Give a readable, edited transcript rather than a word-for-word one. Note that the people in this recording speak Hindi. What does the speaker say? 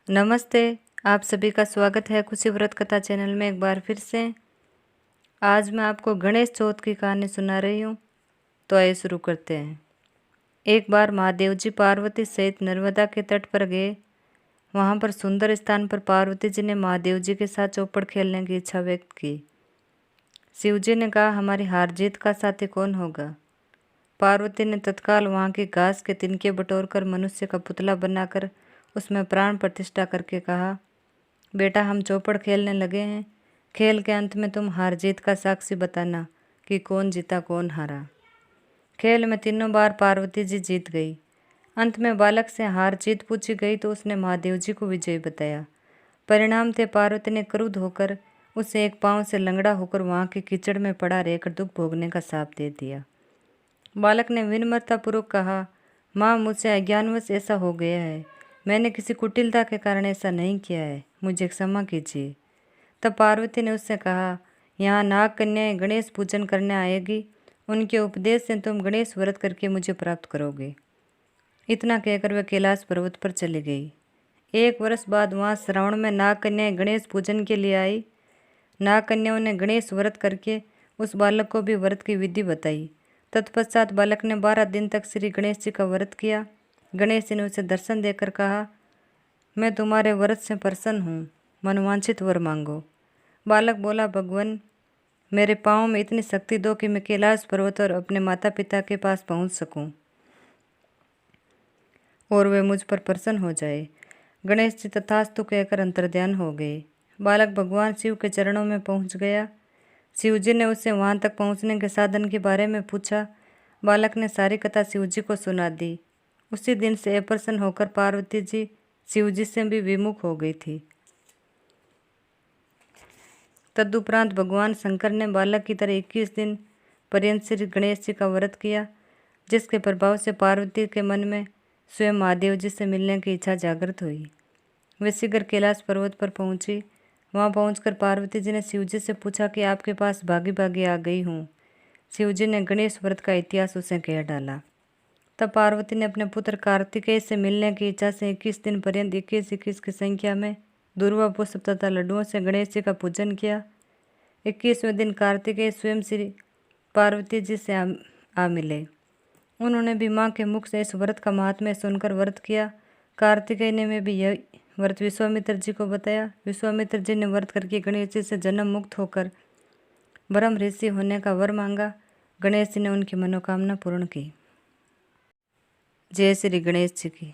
नमस्ते। आप सभी का स्वागत है खुशी व्रत कथा चैनल में एक बार फिर से। आज मैं आपको गणेश चौथ की कहानी सुना रही हूँ। तो आइए शुरू करते हैं। एक बार महादेव जी पार्वती सहित नर्मदा के तट पर गए। वहाँ पर सुंदर स्थान पर पार्वती जी ने महादेव जी के साथ चौपड़ खेलने की इच्छा व्यक्त की। शिव जी ने कहा, हमारी हार जीत का साथी कौन होगा। पार्वती ने तत्काल वहाँ की घास के तिनके बटोरकर मनुष्य का पुतला बनाकर उसमें प्राण प्रतिष्ठा करके कहा, बेटा हम चौपड़ खेलने लगे हैं। खेल के अंत में तुम हार जीत का साक्षी बताना कि कौन जीता कौन हारा। खेल में तीनों बार पार्वती जी जीत गई। अंत में बालक से हार जीत पूछी गई तो उसने महादेव जी को विजयी बताया। परिणाम थे पार्वती ने क्रुद्ध होकर उसे एक पांव से लंगड़ा होकर वहाँ के कीचड़ में पड़ा रहकर दुख भोगने का शाप दे दिया। बालक ने विनम्रतापूर्वक कहा, माँ मुझसे अज्ञानवश ऐसा हो गया है। मैंने किसी कुटिलता के कारण ऐसा नहीं किया है, मुझे क्षमा कीजिए। तब पार्वती ने उससे कहा, यहाँ नाग कन्याएं गणेश पूजन करने आएगी। उनके उपदेश से तुम गणेश व्रत करके मुझे प्राप्त करोगे। इतना कहकर वह कैलाश पर्वत पर चली गई। 1 वर्ष बाद वहाँ श्रावण में नाग कन्याएं गणेश पूजन के लिए आई। नाग कन्याओं ने गणेश व्रत करके उस बालक को भी व्रत की विधि बताई। तत्पश्चात बालक ने 12 दिन तक श्री गणेश जी का व्रत किया। गणेश जी ने उसे दर्शन देकर कहा, मैं तुम्हारे व्रत से प्रसन्न हूँ, मनवांछित वर मांगो। बालक बोला, भगवान मेरे पाँव में इतनी शक्ति दो कि मैं कैलाश पर्वत और अपने माता पिता के पास पहुँच सकूँ और वे मुझ पर प्रसन्न हो जाए। गणेश जी तथास्तु कहकर अंतर्ध्यान हो गए। बालक भगवान शिव के चरणों में पहुँच गया। शिव जी ने उससे वहाँ तक पहुँचने के साधन के बारे में पूछा। बालक ने सारी कथा शिव जी को सुना दी। उसी दिन से अप्रसन्न होकर पार्वती जी शिव जी से भी विमुख हो गई थी। तदुपरांत भगवान शंकर ने बालक की तरह 21 दिन पर्यंत श्री गणेश जी का व्रत किया, जिसके प्रभाव से पार्वती के मन में स्वयं महादेव जी से मिलने की इच्छा जागृत हुई। वे शीघ्र कैलाश पर्वत पर पहुंची। वहां पहुंचकर पार्वती जी ने शिव जी से पूछा कि आपके पास भागी भागी आ गई हूँ। शिव जी ने गणेश व्रत का इतिहास उसे कह डाला। तब पार्वती ने अपने पुत्र कार्तिकेय से मिलने की इच्छा से 21 दिन पर्यंत 21 की संख्या में दुर्वा पुष्प तथा लड्डुओं से गणेश जी का पूजन किया। 21वें दिन कार्तिकेय स्वयं श्री पार्वती जी से आ मिले। उन्होंने भी माँ के मुख से इस व्रत का महात्म्य सुनकर व्रत किया। कार्तिकेय ने में भी यह व्रत विश्वामित्र जी को बताया। विश्वामित्र जी ने व्रत करके गणेश जी से जन्म मुक्त होकर ब्रह्म ऋषि होने का वर मांगा। गणेश जी ने उनकी मनोकामना पूर्ण की। जय श्री गणेश जी की।